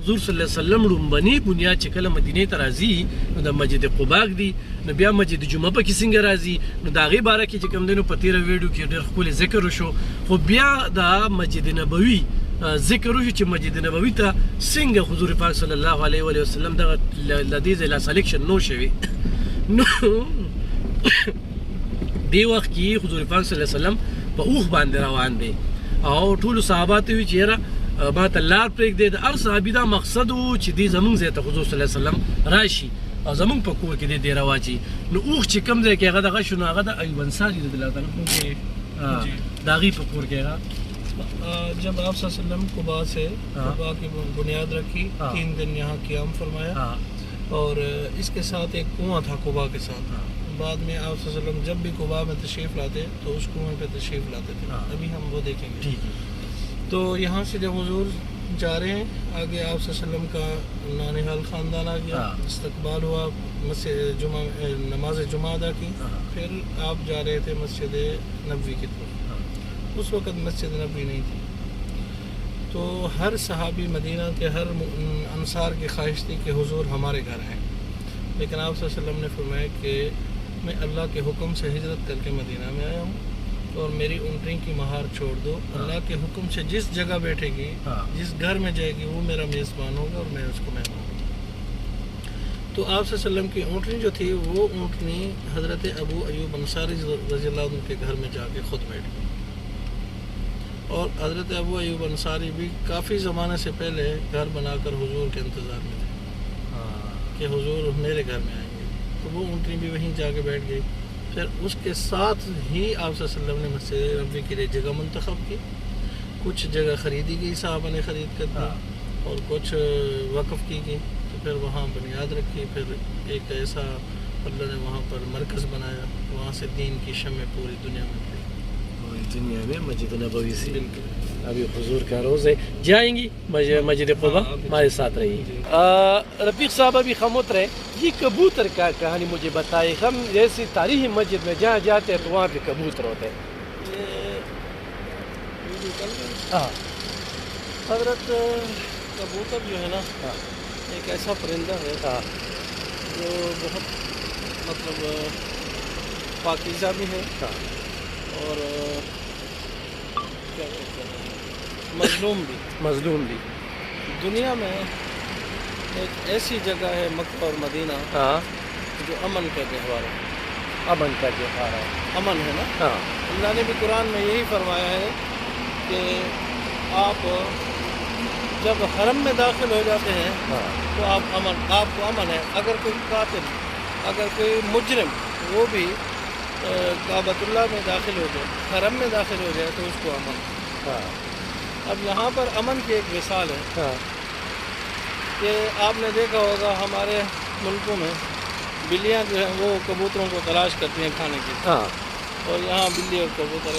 حضور صلی الله علیه وسلم لومبني بنیاد چې کله مدینې ته راځي نو د مسجد قباء دی، نو بیا مسجد جمعه پکې څنګه راځي، نو د هغې باره کې چې کوم دی نو په تېره ویډیو کې ډېر ښکلی ذکر وشو. خو بیا د مسجد نبوي ذکر وشو چې مسجد نبوي ته څنګه حضور پاک صلی الله علیه و وسلم دغه له دې ځای لا سلیکشن نو شوي. نو دې وخت کې حضور پاک صلی الله علیه وسلم په اوښ باندې روان دی او ټولو صحابه ته وي چې یاره ما ته لار پرېږدې. د هر صحابي دا مقصد و چې دې زمونږ ځای ته حضور صلی الله علیه وسلم راشي او زمونږ په کور کې دې ډېره واچي. نو اوښ چې کوم ځای کې هغه دغه شو، نو هغه د ایوب انصاري رضی الله تعالی عنه کې د هغې په کور کې هغه جب آپ صلی اللہ علیہ وسلم قباء سے قباء کی بنیاد رکھی، 3 دن یہاں قیام فرمایا اور اس کے ساتھ ایک کنواں تھا قباء کے ساتھ. بعد میں آپ صلی اللہ علیہ وسلم جب بھی قباء میں تشریف لاتے تو اس کنویں پہ تشریف لاتے تھے. ابھی ہم وہ دیکھیں گے. تو یہاں سے جب حضور جا رہے ہیں آگے آپ صلی اللہ علیہ وسلم کا نانحال خاندان آ گیا، استقبال ہوا، جمعہ نماز جمعہ ادا کی، پھر آپ جا رہے تھے مسجد نبوی کی طرف. اس وقت مسجد نبوی نہیں تھی، تو ہر صحابی مدینہ کے ہر انصار کی خواہش تھی کہ حضور ہمارے گھر ہیں، لیکن آپ صلی اللہ علیہ وسلم نے فرمایا کہ میں اللہ کے حکم سے ہجرت کر کے مدینہ میں آیا ہوں اور میری اونٹنی کی مہار چھوڑ دو. اللہ کے حکم سے جس جگہ بیٹھے گی، جس گھر میں جائے گی، وہ میرا میزبان ہوگا اور میں اس کو مہمان ہوں. تو آپ صلی اللہ علیہ وسلم کی اونٹنی جو تھی وہ اونٹنی حضرت ابو ایوب انصاری رضی اللہ عنہ کے گھر میں جا کے خود بیٹھ گئی. اور حضرت ابو ایوب انصاری بھی کافی زمانے سے پہلے گھر بنا کر حضور کے انتظار میں تھے کہ حضور میرے گھر میں آئیں گے. تو وہ اونٹنی بھی وہیں جا کے بیٹھ گئی. پھر اس کے ساتھ ہی آپ صلی اللہ علیہ وسلم نے مسجد نبوی کے لیے جگہ منتخب کی. کچھ جگہ خریدی گئی، صحابہ نے خرید کر دی، اور کچھ وقف کی گئی. تو پھر وہاں بنیاد رکھی، پھر ایک ایسا اللہ نے وہاں پر مرکز بنایا، وہاں سے دین کی شمع پوری دنیا میں پھیلی. دنیا میں مسجد نبوی سے ابھی حضور کا روز ہے. جائیں گی مسجد قباء، ہمارے ساتھ رہیے. رفیق صاحب ابھی خاموش رہے. یہ کبوتر کا کہانی مجھے بتائے. ہم جیسی تاریخی مسجد میں جہاں جاتے ہیں تو وہاں پہ کبوتر ہوتے ہیں. حضرت کبوتر جو ہے نا ایک ایسا پرندہ ہے جو بہت مطلب پاکیزہ بھی ہے اور کیا کہتے ہیں مظلوم بھی. دنیا میں ایک ایسی جگہ ہے مکہ اور مدینہ جو امن کا گہوارہ ہے. امن ہے نا. اللہ نے بھی قرآن میں یہی فرمایا ہے کہ آپ جب حرم میں داخل ہو جاتے ہیں تو آپ کو امن ہے. اگر کوئی قاتل، اگر کوئی مجرم وہ بھی کعبۃ اللہ میں داخل ہو جائے، حرم میں داخل ہو جائے تو اس کو امن. اب یہاں پر امن کی ایک مثال ہے کہ آپ نے دیکھا ہوگا ہمارے ملکوں میں بلیاں جو ہیں وہ کبوتروں کو تلاش کرتی ہیں کھانے کی، اور یہاں بلی اور کبوتر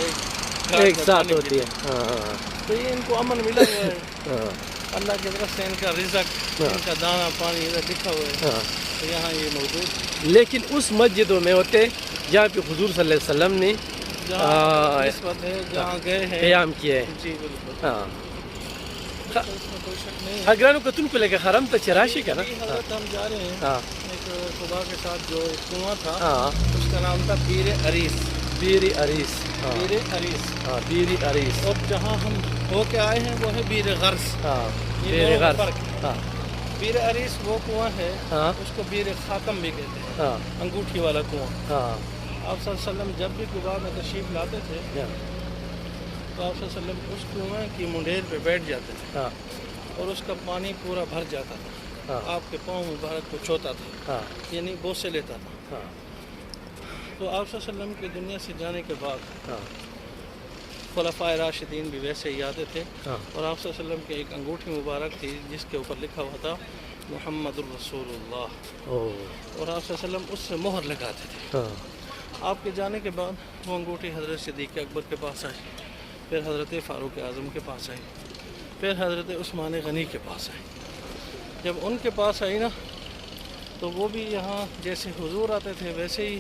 ایک ساتھ ہوتی ہے. تو یہ ان کو امن ملا ہوا ہے اللہ کی طرف سے. ان کا رزق، ان کا دانہ پانی ادھر لکھا ہوا ہے، تو یہاں یہ موجود. لیکن اس مسجدوں میں ہوتے جہاں پہ حضور صلی اللہ علیہ وسلم نے نسبت ہے، جہاں گئے ہیں، قیام کیا ہے. جی بالکل. کوئی شک نہیں. اگر کتن کو لے کے حرم تک چراشی کا نا حضرت ہم جا رہے ہیں ایک قباء کے ساتھ جو ایک کنواں تھا اس کا نام تھا بیر عریس. اور جہاں ہم ہو کے آئے ہیں وہ ہے بیر غرس. بیر عریس وہ کنواں ہے، اس کو بیر خاتم بھی کہتے ہیں، انگوٹھی والا کنواں. آپ صلی اللہ علیہ وسلم جب بھی قباء میں تشریف لاتے تھے تو آپ صلی اللہ علیہ وسلم اس کنویں کی منڈیر پہ بیٹھ جاتے تھے اور اس کا پانی پورا بھر جاتا تھا. آپ کے پاؤں مبارک کو چھوتا تھا، یعنی بوسے لیتا تھا. تو آپ صلی اللہ علیہ وسلم کی دنیا سے جانے کے بعد خلفائے راشدین بھی ویسے ہی آتے تھے، اور آپ صلی اللہ علیہ وسلم کی ایک انگوٹھی مبارک تھی جس کے اوپر لکھا ہوا تھا محمد الرسول اللہ، اور آپ صلی اللہ علیہ وسلم اس سے مہر لگاتے تھے. آپ کے جانے کے بعد وہ انگوٹھی حضرت صدیق اکبر کے پاس آئی، پھر حضرت فاروق اعظم کے پاس آئی، پھر حضرت عثمان غنی کے پاس آئی. جب ان کے پاس آئی نا تو وہ بھی یہاں جیسے حضور آتے تھے ویسے ہی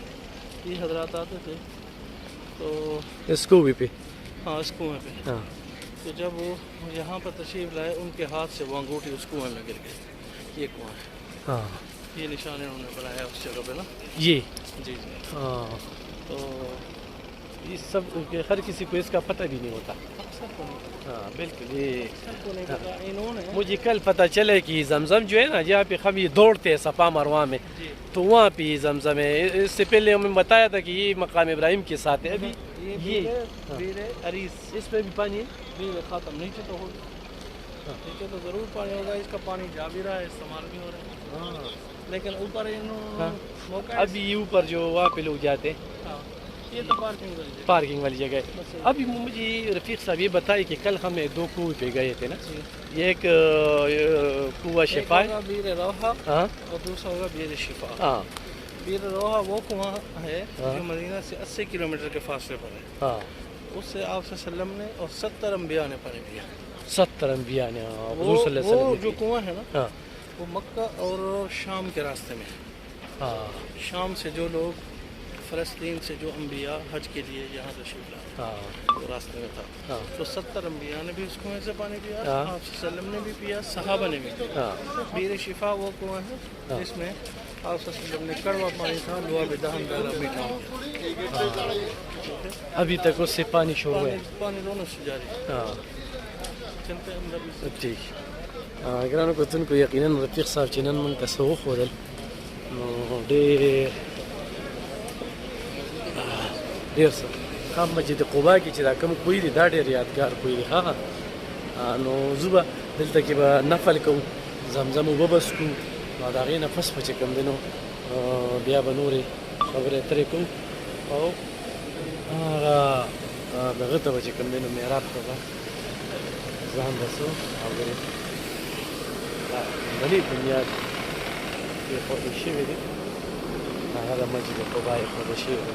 یہ حضرات آتے تھے. تو اس کنویں پہ، اس کنویں پہ تو جب وہ یہاں پر تشریف لائے ان کے ہاتھ سے وہ انگوٹھی اس کنویں میں گر گئی. یہ کنواں ہے, ہاں یہ نشان انہوں نے بنایا اس جگہ پہ نا. یہ جی جی. ہاں تو یہ سب ہر کسی کو اس کا پتہ بھی نہیں ہوتا. سب کو نہیں, ہاں بالکل. یہ سب کو نہیں پتا. انہوں نے مجھے کل پتہ چلے کہ زمزم جو ہے نا جہاں پہ ہم یہ دوڑتے ہیں صفا مروہ میں, جی تو وہاں پہ یہ زمزم ہے. اس سے پہلے ہمیں بتایا تھا کہ یہ مقام ابراہیم کے ساتھ ہے. ابھی یہ بیر عریس, اس پہ بھی پانی ہے. بیر خاتم نیچے تو ہوگا, نیچے تو ضرور پانی ہوگا. اس کا پانی جا بھی رہا ہے, استعمال بھی ہو رہا ہے, لیکن اوپر انہوں موقع ابھی یہ اوپر جو وہاں پہ لوگ جاتے ہیں, یہ تو پارکنگ والی جگہ. پارکنگ والی جگہ ہے. ابھی مجھے رفیق صاحب یہ بتائے کہ کل ہم دو کنویں پہ گئے تھے نا. یہ ایک کنواں شفا ہے, بیر روحا, ہاں, اور دوسرا ہوگا بیر شفا. ہاں بیر روحا وہ کنواں ہے جو مدینہ سے 80 کلومیٹر کے فاصلے پر ہے. ہاں, اس سے آپ صلی اللہ علیہ وسلم نے اور 70 انبیاء نے پانی پیا. 70 انبیاء نے حضور صلی اللہ علیہ وسلم وہ نے جو کنواں ہے نا, ہاں وہ مکہ اور شام کے راستے میں ہے. ہاں شام سے جو لوگ فلسطین سے جو انبیاء حج کے لیے یہاں تشریف لائے, ہاں وہ راستے میں تھا. ہاں تو 70 انبیاء نے بھی اس کنویں سے پانی پیا, ہاں. آپ صلی اللہ علیہ وسلم نے بھی پیا, صحابہ نے بھی پیا. ہاں. بیر شفا وہ کنواں ہے جس میں آپ صلی اللہ علیہ وسلم نے کڑوا پانی تھا, لوا بھی دہن ڈالا, میٹھا ہو گیا. ابھی تک اس سے پانی شروع ہے. پانی دونوں سے جاری ہے. ہاں چلتے ہیں اندر بھی. ٹھیک. ګرانو کتونکو یقینا رفیق صاحب چې نن موږ ته څه وښودل نو ډېر څه ښه مسجد قبا کې چې دا کوم کوی دی دا ډېر یادګار کوی دی. ها نو زه به دلته کې به نفل کوم, زمزم اوبه به څښو, نو د هغې نه پس به چې کوم دی نو بیا به نورې خبرې اترې کوم, او هغه دغه ته به چې کوم دی نو محراب ته به ځان رسو خبرې بلې بنیاد ایښودل شوې دي. هغه د مسجد قبا ایښودل شوې ده.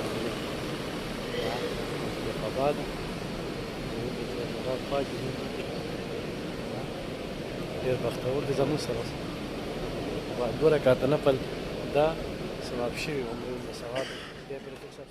مسجد قبا ده, زموږ پاک دي, ډېر بختور دي زموږ سره. 2 رکعته نفل دا ثواب شوي عمرونه ثواب. بیا پرې ټول سره